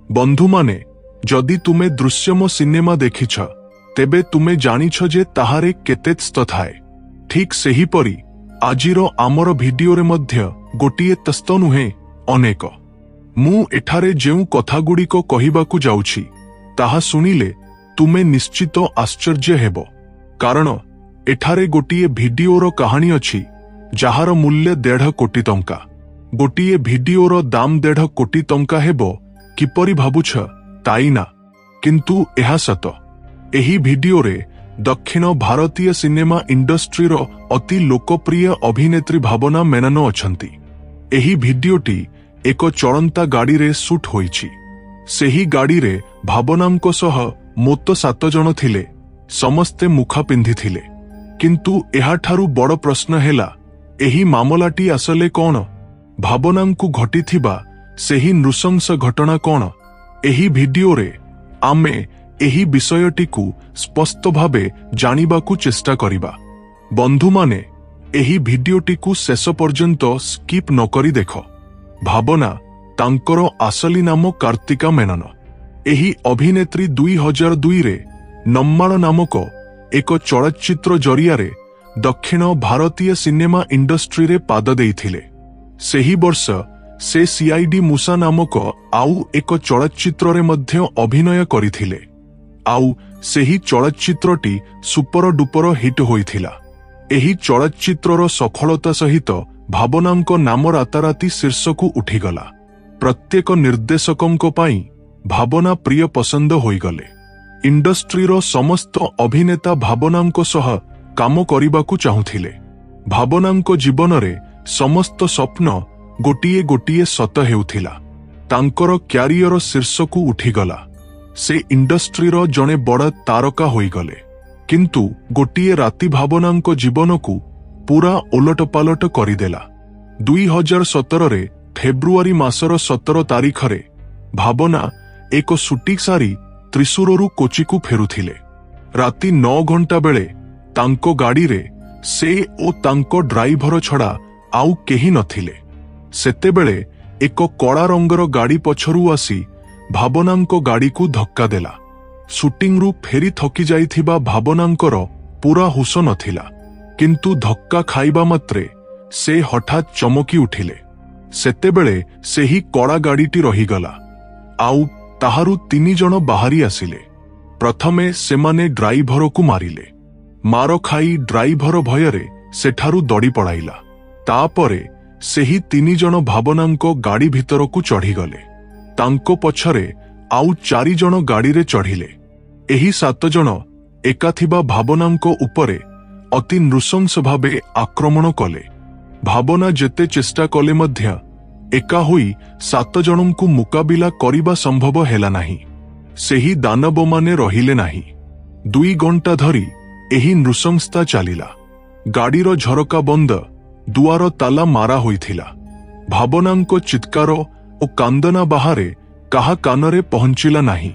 बंधु माने जदि तुमे दृश्यम सिनेमा देखिछ तेबे तुमे जानिछ जे ताहारे केते तस्त थाए। ठीक सेही परी आजिरो आमर भिडियो रे मध्य गोटिए तस्त नुहे अनेक। मु एठारे जेउ कथागुड़िको कहिबाकू जाउछि ताहा सुनिले तुमे निश्चित आश्चर्य हेबो, कारण एठारे गोटिए भिडियोर कहानी अछि जहार मूल्य 1.5 कोटी टंका। गोटिए भिडियोर दाम 1.5 कोटी टंका हेबो किपरि भाबुछ ताई ना, किंतु एहा सत। एही भिडियोरे दक्षिण भारतीय सिनेमा इंडस्ट्रीर अति लोकप्रिय अभिनेत्री भावना मेनन अछंती। एही भिडियोटी एक चलंता गाड़ी रे शूट होईछि। सेही गाड़ी रे भावनांको सह मोत 7 जन थिले, समस्ते मुखा पिंधि थिले। किंतु एहाठारु बड़ प्रश्न हेला एही मामलाटी आसले कौन? भावनांकु घटिथिबा सेही नृशंस घटना कौन? एही भिडियोरे आमे एही विषयटीकु स्पष्ट भावे जानिबाकू चेष्टा करिबा। बंधु माने एही भिडियोटीकु शेष पर्यंत स्किप न करी देख। भावना तांकर आसली नाम कार्तिका मेनन। एही अभिनेत्री 2002 रे नम्माळ नामक एक चलच्चित्र जरियारे दक्षिण भारतीय सिनेमा इंडस्ट्री रे पाद देइथिले। सेही वर्ष से सीआईडी मूसा नामक आउ एक चलच्चित्र रे मध्य अभिनय करिथिले। आउ सेही चलच्चित्रटी सुपर डुपर हिट होइथिला। एही चलच्चित्रर सफलता सहित भावनांको नाम राताराती शीर्षकू उठिगला। प्रत्येक निर्देशकंको पाई भावना प्रिय पसंद होइगले। इंडस्ट्रीर समस्त अभिनेता भावनांको सह काम करिबाकू चाहुथिले। भावनांको जीवनरे समस्त स्वप्न गोटिए गोटिए सत हेउथिला। तांकर क्यारियर शीर्षकू उठिगला। से इंडस्ट्रीर जने बड़ तारका होइगले। किंतु गोटिए राति भावनांको जीवनकू पूरा ओलटपालट करिदेला। 2017 रे फेब्रुआरी मासर 17 तारिखरे भावना एक शूटिंग सारी त्रिशूररू कोचिकू फेरुथिले। राति 9 घंटा बेले तांको गाड़ी रे से ओ तांको ड्राइवर छड़ा आउ केही नथिले। सेतेबेले एक कड़ा रंगर गाड़ी पछरू आसी भावनांको गाड़ी को धक्का देला। शूटिंग रू फेरी थकी जाइथिबा भावनांकर पूरा हुश नथिला, किंतु धक्का खाइबा मात्रे से हठात चमकी उठिले। सेतेबेले सेही कड़ा गाड़ीटी रहीगला। आउ ताहारू 3 जन बाहरी आसिले। प्रथमे सेमाने ड्राइवर को मारिले। मार खाई ड्राइवर भୟରେ सेठारू दड़ी पड़ाइला। तापरे सेही 3 जन भावनांको गाड़ी भितरकू चढ़ीगले। तांको पछरे आउ 4 जन गाड़ी रे चढ़िले। एही 7 जन एकाथिबा भावनांको उपरे अति नृशंस भावे आक्रमण कले। भावना जेते चेष्टा कले मध्य एका होई 7 जनंकु मुकाबिला करिबा संभव हेला नाही। सेही दानव माने रहिले नाही। 2 घंटा धरी एही नृशंसता चलिला। गाड़ीर झरका बंद, दुआर ताला मारा होइथिला। भावनांको चित्कार ओ कांदना बाहारे काहा कानरे पहुंचिला नाही।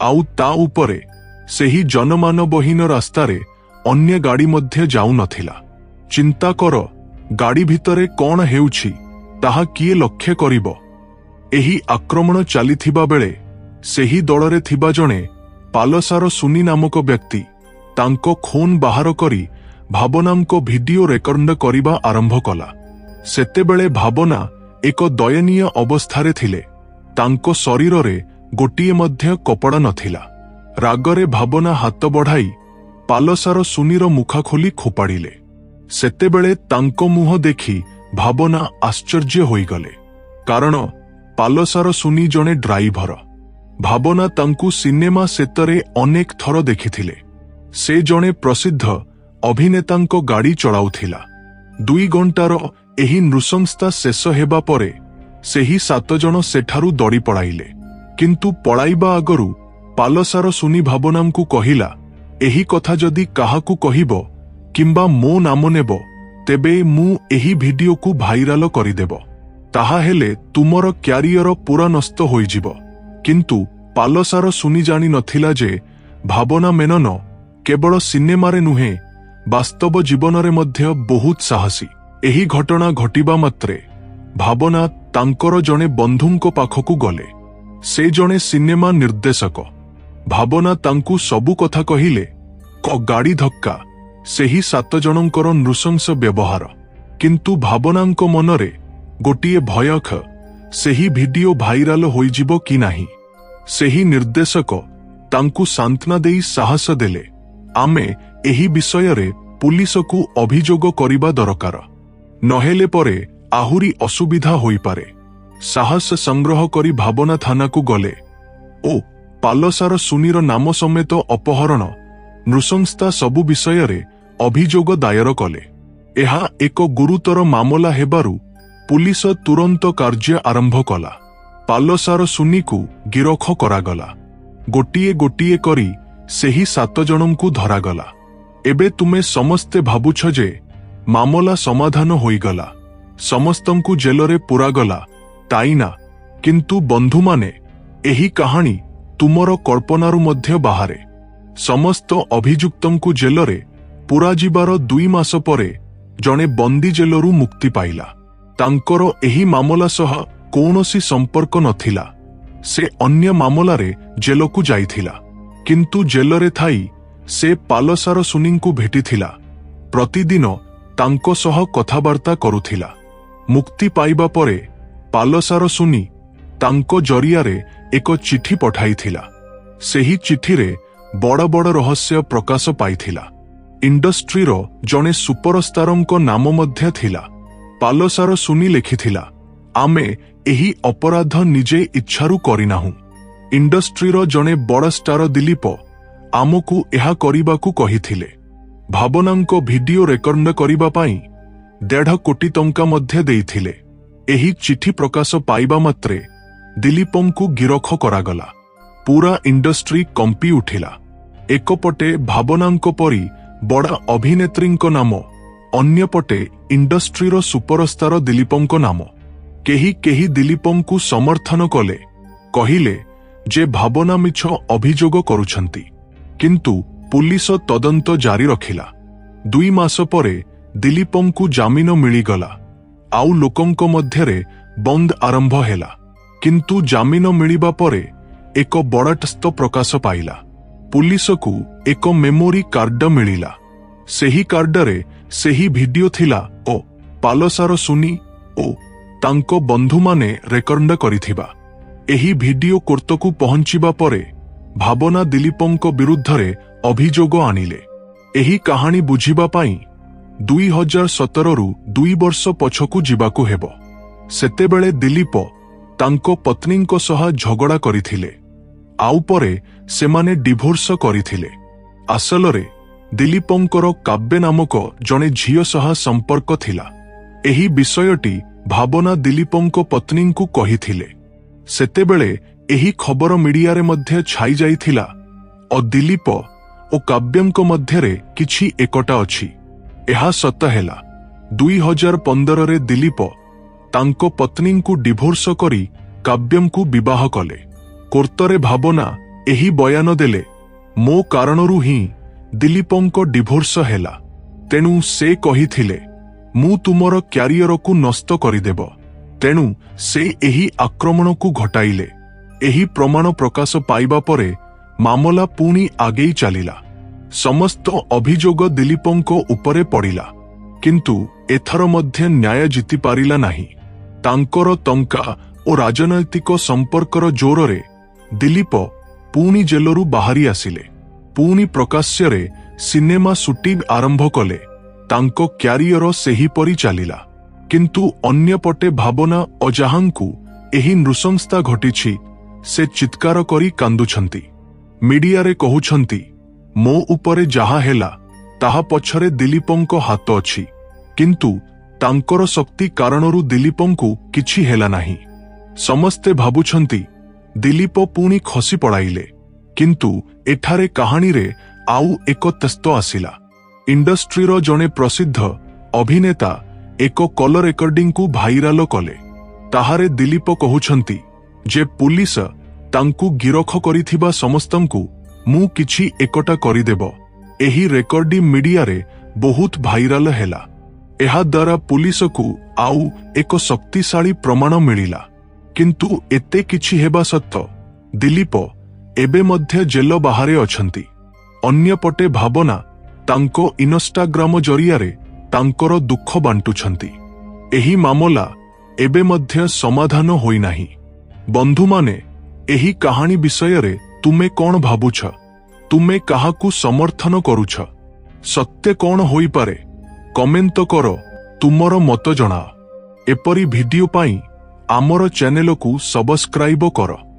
आउ ता उपरे सेही जनमानबहीन रास्तारे अन्य गाड़ी मध्य जाऊ नथिला। चिंता कर, गाड़ी भितरे कौन हेउछि ताहा किए लक्ष्य करिबो। एही आक्रमण चलिथिबा बेले सेही दलरे थिबा जणे पालसार सुनी नामक व्यक्ति तांको खून बाहर करी भावनांको भिडियो रेकर्ड करिबा आरंभ कला। सेतेबेले भावना एक दयनीय अवस्थारे थिले। तांको शरीर रे गोटिए मध्य कपड़ा नथिला। रागरे भावना हाथ बढ़ाई पालसार सुनीर मुखा खोली खोपाड़िले। सेतेबेले तांको मुह देखी भावना आश्चर्य होइगले, कारण पालसार सुनी जने ड्राइवर। भावना तांकु सिनेमा सेतरे अनेक थर देखिथिले। से जने प्रसिद्ध अभिनेतांको गाड़ी चलाउथिला। 2 घंटार एही नृशंसता शेष हेबा परे सेही 7 जन सेठारू दड़ी पड़ाइले। किंतु पड़ाइबा आगरू पालसार सुनी भावनांकु कहिला, एही कथा जदि काहाकू कहिबो किंबा मो नाम नेबो तेबे मु एही भिडियो को भाइराल करिदेबो। ताहा हेले तुमर क्यारियर पूरा नष्ट होइजिबो। किंतु पालसार सुनी जानी नथिला जे भावना मेनन केवल सिनेमारे नुहे वास्तव जीवनरे मध्य बहुत साहसी। एही घटना घटिबा मात्रे भावना तांकर जने बंधुंको पाखकू गले। से जणे सिनेमा निर्देशक। भावना तांकु सबु कथा कहिले। गाड़ी धक्का, सेही 7 जनंकर नृशंस व्यवहार। किंतु भावनांको मनरे गोटिए भयख, सेही भिडियो भाइराल होइजिबो कि नाही। सेही निर्देशक तांकु सांत्वना देई साहस देले, आमे एही विषयरे पुलिसकु अभियोग करिबा दरकार, नहेले परे आहुरी असुविधा होई पारे। साहस संग्रह करी भावना थानाकु गले ओ पालसार सुनीर नाम समेत अपहरण, नृशंसता सबु विषयरे अभियोग दायर कले। एहा एक गुरुतर मामला हेबारु पुलिस तुरंत कार्य आरंभ कला। पालसार सुनीकु गिरख करागला। गोटिए गोटिए करी सेही 7 जनंकु धरागला। एबे तुमे समस्ते भाबुछ जे मामला समाधान होईगला, समस्तंकु जेलरे पुरागला, ताइना। किंतु बंधु माने एही कहानी तुमर कल्पनारु मध्य बाहारे। समस्त अभियुक्तंकु जेलरे पुरा जिबार 2 मास परे जणे बंदी जेलरू मुक्ति पाइला। तांकर एही मामला सह कौनसी संपर्क नथिला। से अन्य मामलारे जेलकु जाइथिला, किंतु जेलरे थाई से पालसार सुनींकु भेटिथिला। प्रतिदिन तांको सह कथाबार्ता करुथिला। मुक्ति पाइबा परे पालसार सुनी तांको जरियारे एक चिठी पठाइथिला। सेही चिठीरे बड़ बड़ रहस्य प्रकाश पाइथिला। इंडस्ट्रीरो जणे सुपरस्टारंको नाम मध्य थिला। पालसार सुनी लेखिथिला, आमे एही अपराध निजे इच्छारु करिनाहु। इंडस्ट्रीरो जणे बड़ स्टार दिलीप आमकु एहा करिबाकु कहिथिले। भावनांको भिडियो रेकर्ड करिबा पाई 1.5 कोटी टंका मध्य देइथिले। एही चिठी प्रकाश पाइबा मात्रे दिलीपंकु गिरख करागला। पूरा इंडस्ट्री कंपी उठिला। एकपटे भावनांको परी बड़ा अभिनेत्रींको नाम, अन्यपटे इंडस्ट्रीरो सुपरस्टार दिलीपंको नाम। केही केही दिलीपंकु समर्थन कले, कहिले जे भावना मिछ अभियोग करुछंती। किंतु पुलिस तदंत जारी रखिला। 2 मास परे दिलीपंकु जामिन मिलिगला। आउ लोकंको मध्यरे बंद आरंभ हेला। किंतु जामिन मिलिबा परे एक बड़ा टस्त प्रकाश पाइला। पुलिसकु एक मेमोरी कार्ड मिलिला। सेही कार्डरे सेही भिडियो थिला ओ पालसार सुनी ओ तांको बंधु माने रेकर्ड करिथिबा। एही भिडियो कोर्टकु पहुंचिबा परे भावना दिलीपंको विरुद्धरे अभियोग आनिले। एही कहानी बुझिबा पाई 2017 रु 2 वर्ष पछकु जिबाकु हेबो। सेतेबेले दिलीप तांको पत्नींको सह झगड़ा करिथिले। आउ परे सेमाने डिभोर्स करिथिले। आसलरे दिलीपंकर काव्य नामक जणे झियो सह संपर्क थिला। एही विषयटी भावना दिलीपंको पत्नींकु कहिथिले। सेतेबेले एही खबर मीडियारे मध्य छाई जाइथिला और दिलीप ओ काव्यंको मध्यरे किछि एकटा अछि। एहा सत हेला। 2015 रे दिलीप तांको पत्नींकु डिभोर्स करी काव्यंकु विवाह कले। कोर्टरे भावना एही बयान देले, मो कारणरू ही दिलीपंको डिभोर्स हेला। तेणु से कहिथिले, मु तुमर क्यारियरकु नष्ट करिदेब। तेणु से एही आक्रमणकु घटाइले। एही प्रमाण प्रकाश पाइबा परे मामला पुणी आगेई चलिला। समस्त अभियोग दिलीपंको उपरे पड़िला। किंतु एथर मध्य न्याय जीति पारिला नाही। तांकर टंका ओ राजनैतिक संपर्कर जोररे दिलीप पुणी जेलरू बाहरी आसिले। पुणी प्रकाश्ୟରେ सिनेमा सुटिंग आरंभ कले। तांको क्यारियर सेही परी चलिला। किंतु अन्यपटे भावना अजाहांकु एही नृशंसता घटिछि से चित्कार करी कांदुछंती। मीडियारे कहुछंती, मो उपरे जाहा हेला ताहा पछरे दिलीपंको हाथ अछि। किंतु तांकर शक्ति कारणरू दिलीपंकु किछि हेला नाही। समस्ते भाबुछंती दिलीप पुणी खसी पड़ाइले। किंतु एठारे कहानी रे आउ एक तेस्त आसिला। इंडस्ट्रीर जणे प्रसिद्ध अभिनेता एक कल रेकर्डिंग को भाइराल कले। ताहारे दिलीप कहुछंती जे पुलिस तांकु गिरख करिथिबा समस्तंकु मु किछि एकटा करिदेब। एही रेकर्डिंग मीडिया रे बहुत भाइराल हेला। एहा द्वारा पुलिस को आउ एक शक्तिशाली प्रमाण मिलिला। किंतु एते किछि हेबा सत्त्व ଦିଲ୍ଲୀପ ଏବେ ମଧ୍ୟ ଜେଲ ବାହାରେ ଅଛନ୍ତି। ଅନ୍ୟପଟେ ଭାବନା ତାଙ୍କ ଇନଷ୍ଟାଗ୍ରାମ ଜରିଆରେ ତାଙ୍କର ଦୁଃଖ ବାଣ୍ଟୁଛନ୍ତି। ଏହି ମାମଲା ଏବେ ମଧ୍ୟ ସମାଧାନ ହୋଇନାହିଁ। ବନ୍ଧୁମାନେ, ଏହି କାହାଣୀ ବିଷୟରେ ତୁମେ କ'ଣ ଭାବୁଛ? ତୁମେ କାହାକୁ ସମର୍ଥନ କରୁଛ? ସତ୍ୟ କ'ଣ ହୋଇପାରେ? କମେଣ୍ଟ କର, ତୁମର ମତ ଜଣାଅ। ଏପରି ଭିଡିଓ ପାଇଁ ଆମର ଚ୍ୟାନେଲକୁ ସବସ୍କ୍ରାଇବ କର।